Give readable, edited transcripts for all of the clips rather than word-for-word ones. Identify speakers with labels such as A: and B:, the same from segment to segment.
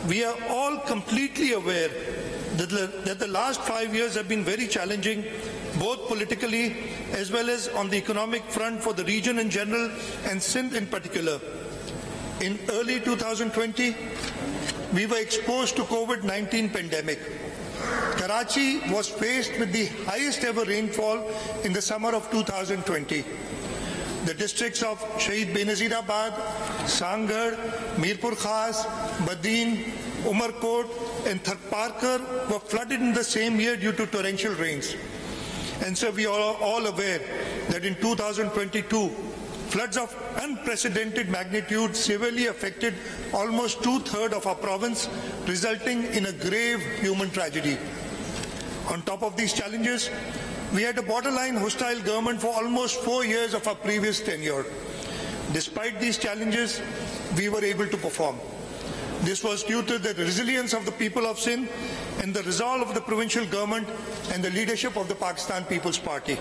A: We are all completely aware that the last 5 years have been very challenging, both politically as well as on the economic front for the region in general and Sindh in particular. In early 2020, we were exposed to COVID-19 pandemic. Karachi was faced with the highest ever rainfall in the summer of 2020. The districts of Shahid Benazirabad, Sangad, Mirpur Khas, Badin, Umarkot and Tharparkar were flooded in the same year due to torrential rains. And so we are all aware that in 2022, floods of unprecedented magnitude severely affected almost two-thirds of our province, resulting in a grave human tragedy. On top of these challenges, we had a borderline hostile government for almost 4 years of our previous tenure. Despite these challenges, we were able to perform. This was due to the resilience of the people of Sindh and the resolve of the provincial government and the leadership of the Pakistan People's Party.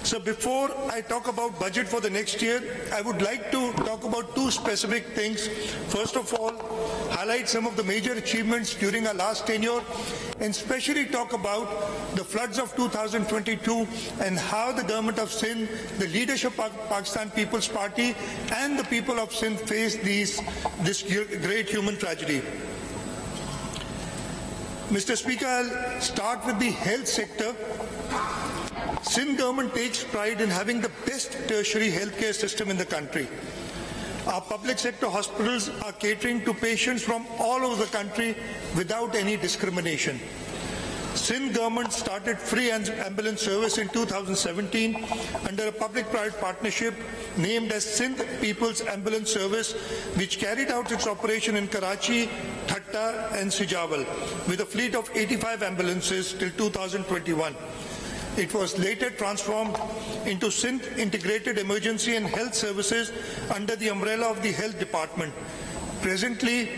A: So before I talk about budget for the next year, I would like to talk about two specific things. First of all, highlight some of the major achievements during our last tenure and especially talk about the floods of 2022 and how the government of Sindh, the leadership of Pakistan People's Party and the people of Sindh faced this great human tragedy. Mr. Speaker, I'll start with the health sector. Sindh government takes pride in having the best tertiary healthcare system in the country. Our public sector hospitals are catering to patients from all over the country without any discrimination. Sindh government started free ambulance service in 2017 under a public-private partnership named as Sindh People's Ambulance Service, which carried out its operation in Karachi, Thatta and Sijawal with a fleet of 85 ambulances till 2021. It was later transformed into Sindh Integrated Emergency and Health Services under the umbrella of the Health Department. Presently,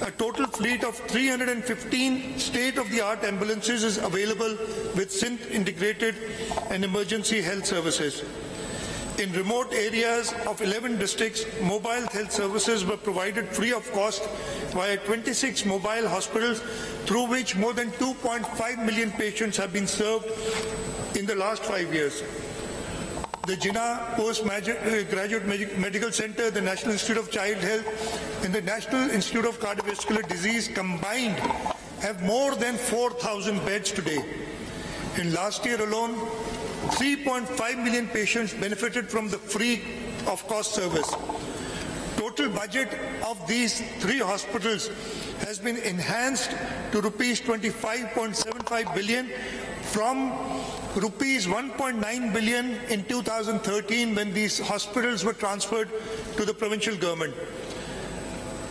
A: a total fleet of 315 state-of-the-art ambulances is available with Sindh Integrated and Emergency Health Services. In remote areas of 11 districts, mobile health services were provided free of cost via 26 mobile hospitals, through which more than 2.5 million patients have been served in the last 5 years. The Jinnah Postgraduate Medical Center, the National Institute of Child Health and the National Institute of Cardiovascular Disease combined have more than 4,000 beds today. In last year alone, 3.5 million patients benefited from the free of cost service. Total budget of these three hospitals has been enhanced to rupees 25.75 billion from rupees 1.9 billion in 2013 when these hospitals were transferred to the provincial government.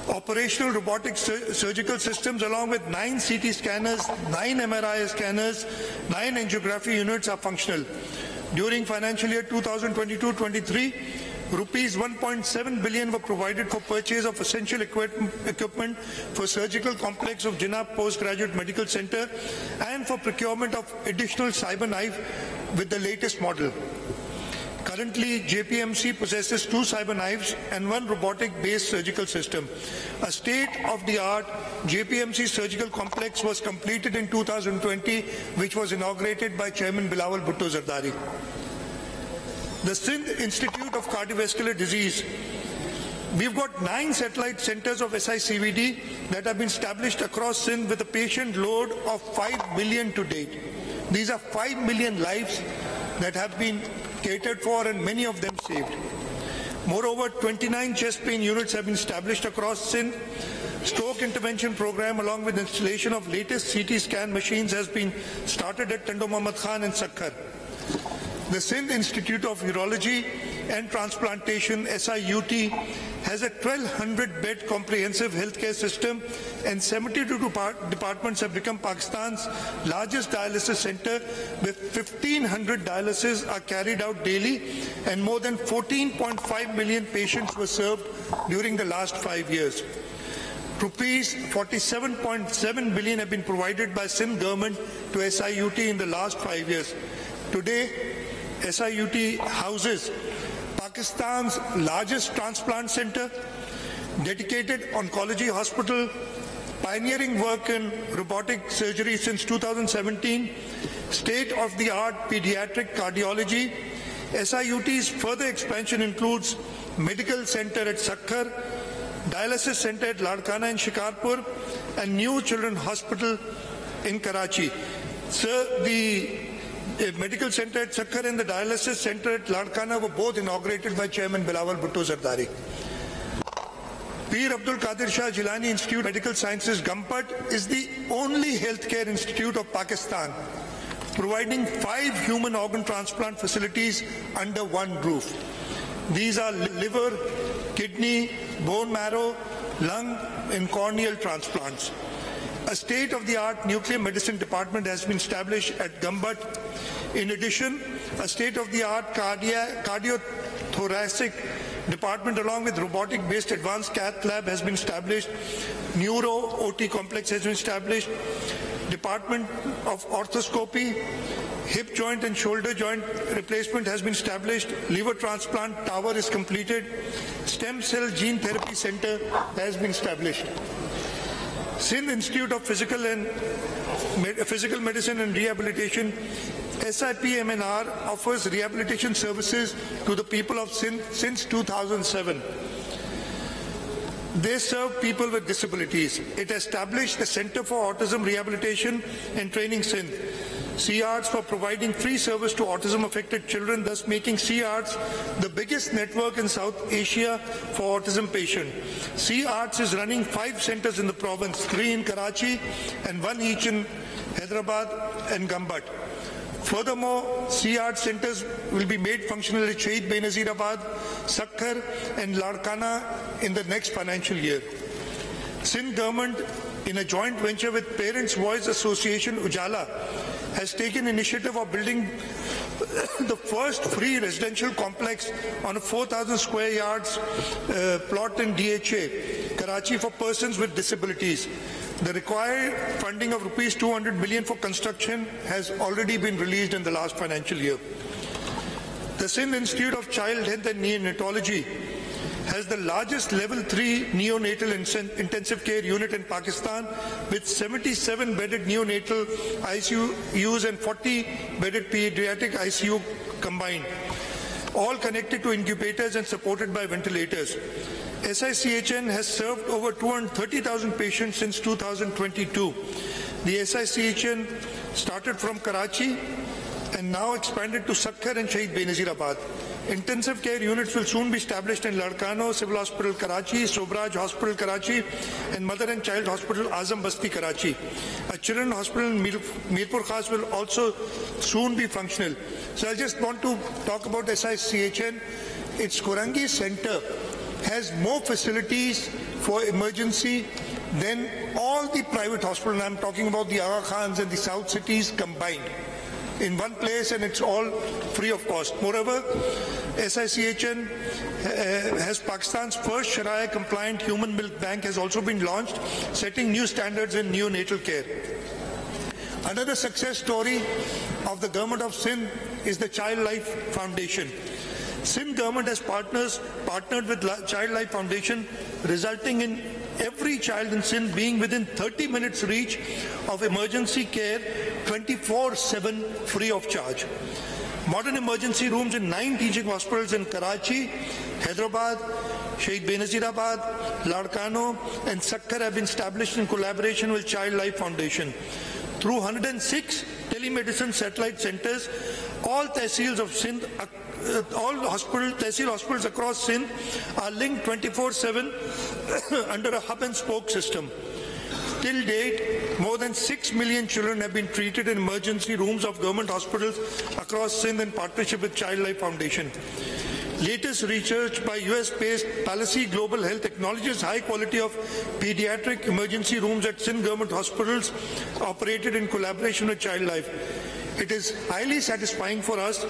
A: Operational robotic surgical systems along with 9 CT scanners, 9 MRI scanners, 9 angiography units are functional. During financial year 2022-23, rupees 1.7 billion were provided for purchase of essential equipment for surgical complex of Jinnah Postgraduate Medical Center and for procurement of additional cyber knife with the latest model. Currently, JPMC possesses 2 cyber knives and 1 robotic-based surgical system. A state-of-the-art JPMC surgical complex was completed in 2020, which was inaugurated by Chairman Bilawal Bhutto Zardari. The Sindh Institute of Cardiovascular Disease. We've got 9 satellite centers of SICVD that have been established across Sindh with a patient load of 5 million to date. These are 5 million lives that have been catered for and many of them saved. Moreover, 29 chest pain units have been established across Sindh. Stroke intervention program along with installation of latest CT scan machines has been started at Tando Muhammad Khan and Sakhar. The Sindh Institute of Urology and Transplantation, SIUT, has a 1,200-bed comprehensive healthcare system and 72 departments have become Pakistan's largest dialysis center with 1,500 dialysis are carried out daily and more than 14.5 million patients were served during the last 5 years. Rupees 47.7 billion have been provided by Sindh government to SIUT in the last 5 years. Today, SIUT houses Pakistan's largest transplant center, dedicated oncology hospital, pioneering work in robotic surgery since 2017, state-of-the-art pediatric cardiology. SIUT's further expansion includes medical center at Sakhar, dialysis center at Ladkana in Shikarpur, and new children's hospital in Karachi. Sir, the medical center at Sakhar and the dialysis center at Ladkana were both inaugurated by Chairman Bilawal Bhutto Zardari. Peer Abdul Qadir Shah Jilani Institute of Medical Sciences, Gampat, is the only healthcare institute of Pakistan providing 5 human organ transplant facilities under one roof. These are liver, kidney, bone marrow, lung, and corneal transplants. A state-of-the-art nuclear medicine department has been established at Gambat. In addition, a state-of-the-art cardiothoracic department along with robotic-based advanced cath lab has been established. Neuro-OT complex has been established. Department of orthoscopy, hip joint and shoulder joint replacement has been established. Liver transplant tower is completed. Stem cell gene therapy center has been established. Sindh Institute of Physical Medicine and Rehabilitation, SIPMNR, offers rehabilitation services to the people of Sindh since 2007. They serve people with disabilities. It established the Center for Autism Rehabilitation and Training Sindh, CARTS, for providing free service to autism-affected children, thus making CARTS the biggest network in South Asia for autism patients. CARTS is running 5 centers in the province, 3 in Karachi and 1 each in Hyderabad and Gambat. Furthermore, CARTS centers will be made functional at Shahid Benazirabad, Sakhar and Ladkana in the next financial year. Sindh government, in a joint venture with Parents Voice Association Ujala, has taken initiative of building the first free residential complex on a 4,000 square yards plot in DHA, Karachi, for persons with disabilities. The required funding of rupees 200 million for construction has already been released in the last financial year. The Sindh Institute of Child Health and Neonatology has the largest level 3 neonatal intensive care unit in Pakistan with 77 bedded neonatal ICUs and 40 bedded pediatric ICU combined, all connected to incubators and supported by ventilators. SICHN has served over 230,000 patients since 2022. The SICHN started from Karachi and now expanded to Sakhar and Shahid Benazirabad. Intensive care units will soon be established in Ladkano Civil Hospital, Karachi, Sobraj Hospital, Karachi, and Mother and Child Hospital, Azam Basti, Karachi. A children's hospital in Mirpur Khas will also soon be functional. So I just want to talk about SICHN. Its Korangi Center has more facilities for emergency than all the private hospitals. I'm talking about the Aga Khans and the South cities combined in one place, and it's all free of cost. Moreover, SICHN has Pakistan's first Sharia compliant human milk bank has also been launched, setting new standards in neonatal care. Another success story of the government of Sindh is the Child Life Foundation. Sindh government has partnered with Child Life Foundation, resulting in every child in Sindh being within 30 minutes reach of emergency care 24/7 free of charge. Modern emergency rooms in 9 teaching hospitals in Karachi, Hyderabad, Shahid Benazirabad, Ladkano and Sakhar have been established in collaboration with Child Life Foundation. Through 106 telemedicine satellite centers, all tehsils of Sindh, tehsil hospitals across Sindh are linked 24/7 under a hub and spoke system. Till date, more than 6 million children have been treated in emergency rooms of government hospitals across Sindh in partnership with Child Life Foundation. Latest research by US-based Palacy Global Health acknowledges high quality of pediatric emergency rooms at Sindh government hospitals operated in collaboration with Child Life. It is highly satisfying for us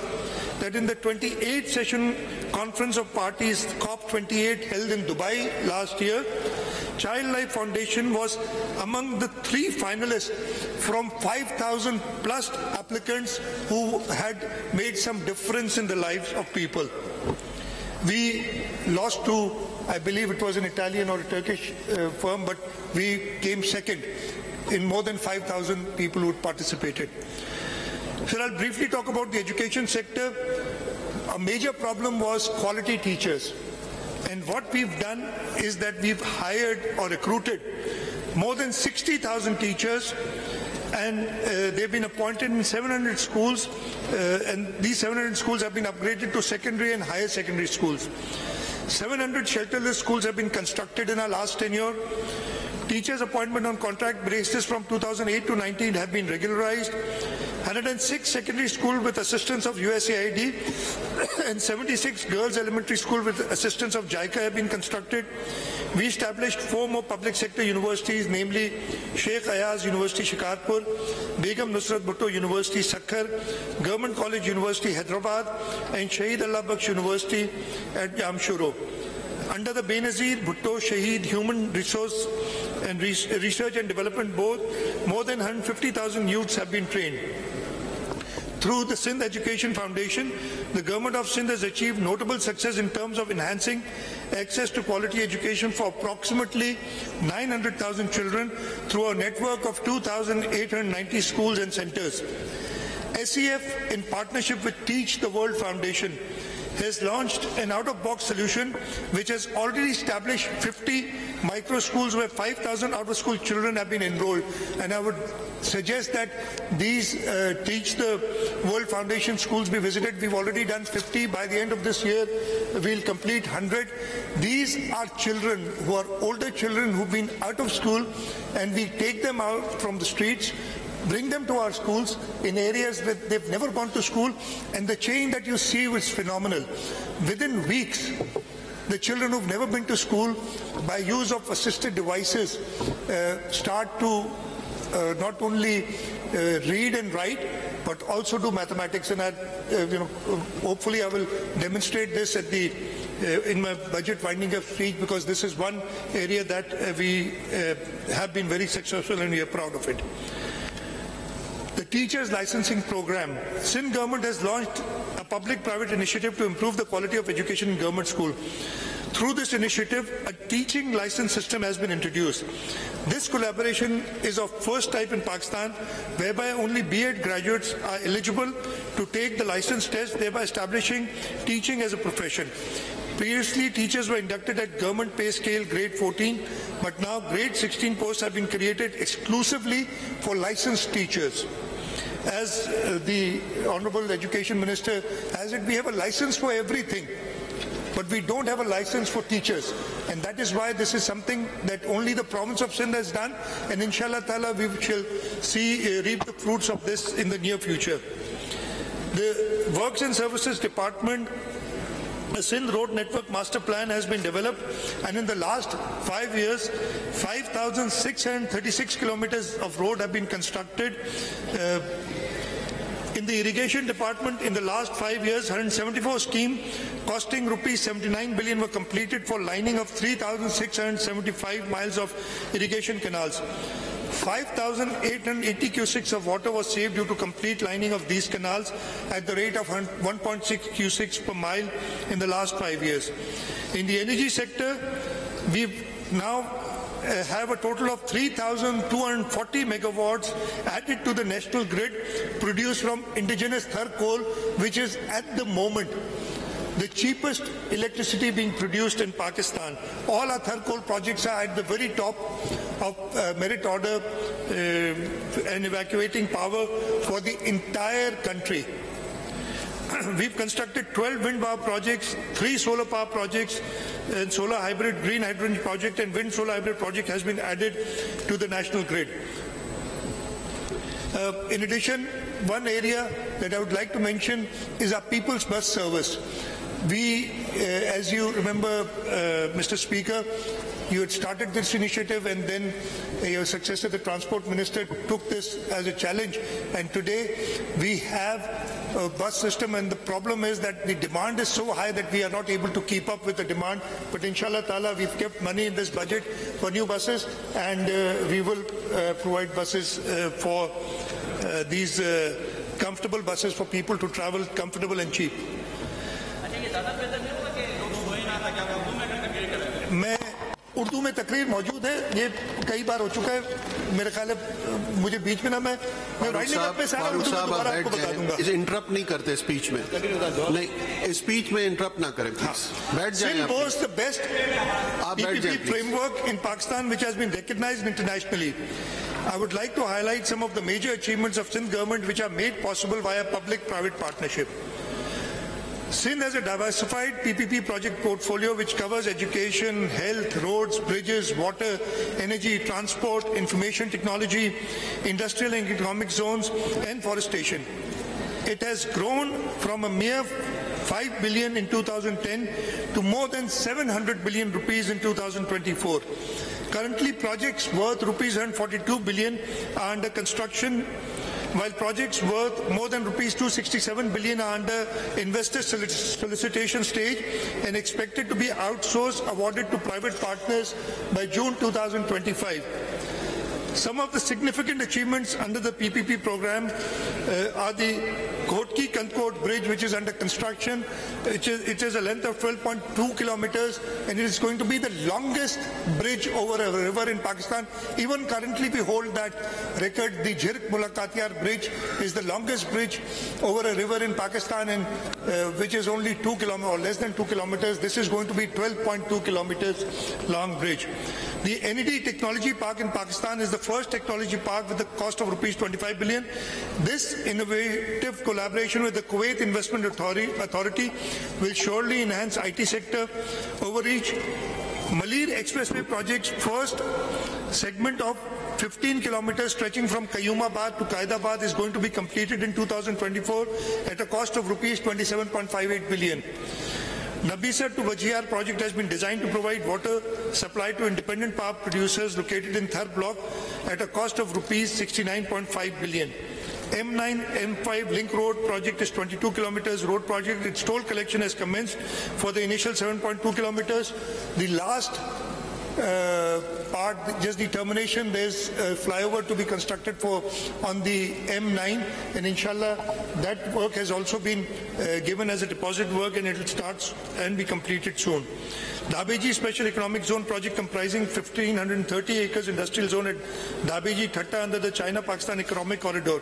A: that in the 28th session Conference of Parties COP28 held in Dubai last year, Child Life Foundation was among the 3 finalists from 5,000 plus applicants who had made some difference in the lives of people. We lost to I believe it was an Italian or a Turkish firm, but we came second in more than 5,000 people who participated. So I'll briefly talk about the education sector. A major problem was quality teachers. And what we've done is that we've hired or recruited more than 60,000 teachers, and they've been appointed in 700 schools, and these 700 schools have been upgraded to secondary and higher secondary schools. 700 shelterless schools have been constructed in our last tenure. Teachers' appointment on contract basis from 2008 to 19 have been regularized. 106 secondary schools with assistance of USAID and 76 girls elementary schools with assistance of JICA have been constructed. We established 4 more public sector universities, namely Sheikh Ayaz University Shikarpur, Begum Nusrat Bhutto University Sakkar, Government College University Hyderabad, and Shahid Allah Bakhsh University at Jamshoro. Under the Benazir Bhutto Shaheed Human Resource and Research and Development Board, more than 150,000 youths have been trained. Through the Sindh Education Foundation, the Government of Sindh has achieved notable success in terms of enhancing access to quality education for approximately 900,000 children through a network of 2,890 schools and centers. SEF, in partnership with Teach the World Foundation, has launched an out-of-box solution which has already established 50 micro schools where 5,000 out-of-school children have been enrolled. And I would suggest that these Teach the World Foundation schools be visited. We've already done 50. By the end of this year, we'll complete 100. These are children who are older children who've been out of school, and we take them out from the streets, bring them to our schools in areas where they've never gone to school, and the change that you see is phenomenal. Within weeks, the children who've never been to school, by use of assisted devices, start to not only read and write, but also do mathematics. And hopefully I will demonstrate this at the in my budget winding up speech, because this is one area that we have been very successful and we are proud of it. The Teachers Licensing Program. Sindh government has launched a public-private initiative to improve the quality of education in government school. Through this initiative, a teaching license system has been introduced. This collaboration is of first type in Pakistan, whereby only B.Ed graduates are eligible to take the license test, thereby establishing teaching as a profession. Previously, teachers were inducted at government pay scale grade 14, but now grade 16 posts have been created exclusively for licensed teachers. As the Honorable Education Minister has it, we have a license for everything, but we don't have a license for teachers. And that is why this is something that only the province of Sindh has done, and inshallah ta'ala we shall see reap the fruits of this in the near future. The Works and Services Department, a Sindh Road Network Master Plan has been developed, and in the last 5 years, 5,636 kilometers of road have been constructed. In the Irrigation Department, in the last 5 years, 174 schemes costing rupees 79 billion were completed for lining of 3,675 miles of irrigation canals. 5,880 cusics of water was saved due to complete lining of these canals at the rate of 1.6 cusics per mile in the last 5 years. In the energy sector, we've now have a total of 3,240 megawatts added to the national grid produced from indigenous Thar coal, which is at the moment the cheapest electricity being produced in Pakistan. All our Thar coal projects are at the very top of merit order and evacuating power for the entire country. We've constructed 12 wind power projects, 3 solar power projects, and solar hybrid green hydrogen project and wind solar hybrid project has been added to the national grid. In addition, one area that I would like to mention is our People's Bus Service. We, as you remember, Mr. Speaker, you had started this initiative, and then your successor, the Transport Minister, took this as a challenge, and today we have a bus system, and the problem is that the demand is so high that we are not able to keep up with the demand. But inshallah ta'ala, we've kept money in this budget for new buses, and we will provide buses for these comfortable buses for people to travel comfortable and cheap. Urdu में तकरीर मौजूद है, ये कई बार हो चुका है, मेरे ख्याल है मुझे बीच में ना मैं सारा उर्दू में दोबारा आपको बता दूंगा।
B: इसे इंटरप्ट नहीं करते स्पीच में, नहीं स्पीच में इंटरप्ट ना करें प्लीज, बैठ जाएं।
A: Sindh boasts the best PPP framework in Pakistan, which has been recognized internationally. I would like to highlight some of the major achievements of Sindh government which are made possible via public-private partnership. Sindh has a diversified PPP project portfolio which covers education, health, roads, bridges, water, energy, transport, information technology, industrial and economic zones, and forestation. It has grown from a mere 5 billion in 2010 to more than 700 billion rupees in 2024. Currently, projects worth rupees 142 billion are under construction, while projects worth more than rupees 267 billion are under investor solicitation stage and expected to be outsourced, awarded to private partners by June 2025. Some of the significant achievements under the PPP program are the Kotki Kankot Bridge, which is under construction. It is a length of 12.2 kilometers, and it is going to be the longest bridge over a river in Pakistan. Even currently we hold that record. The Jirk Mulakatiar Bridge is the longest bridge over a river in Pakistan, and which is only 2 kilometers or less than 2 kilometers. This is going to be 12.2 kilometers long bridge. The NED Technology Park in Pakistan is the first technology park with a cost of rupees 25 billion. This innovative collaboration with the Kuwait Investment Authority will surely enhance IT sector overreach. Malir Expressway project's first segment of 15 kilometers stretching from Qayyumabad to Qaidabad is going to be completed in 2024 at a cost of rupees 27.58 billion. Nabisa to Bajiyar project has been designed to provide water supply to independent power producers located in Thar block at a cost of rupees 69.5 billion. M9 M5 link road project is 22 kilometers road project. Its toll collection has commenced for the initial 7.2 kilometers. The last part, just the termination, there's a flyover to be constructed on the M9, and inshallah that work has also been given as a deposit work, and it will start and be completed soon. Dabeji Special Economic Zone project comprising 1,530 acres industrial zone at Dabeji Thatta under the China-Pakistan Economic Corridor.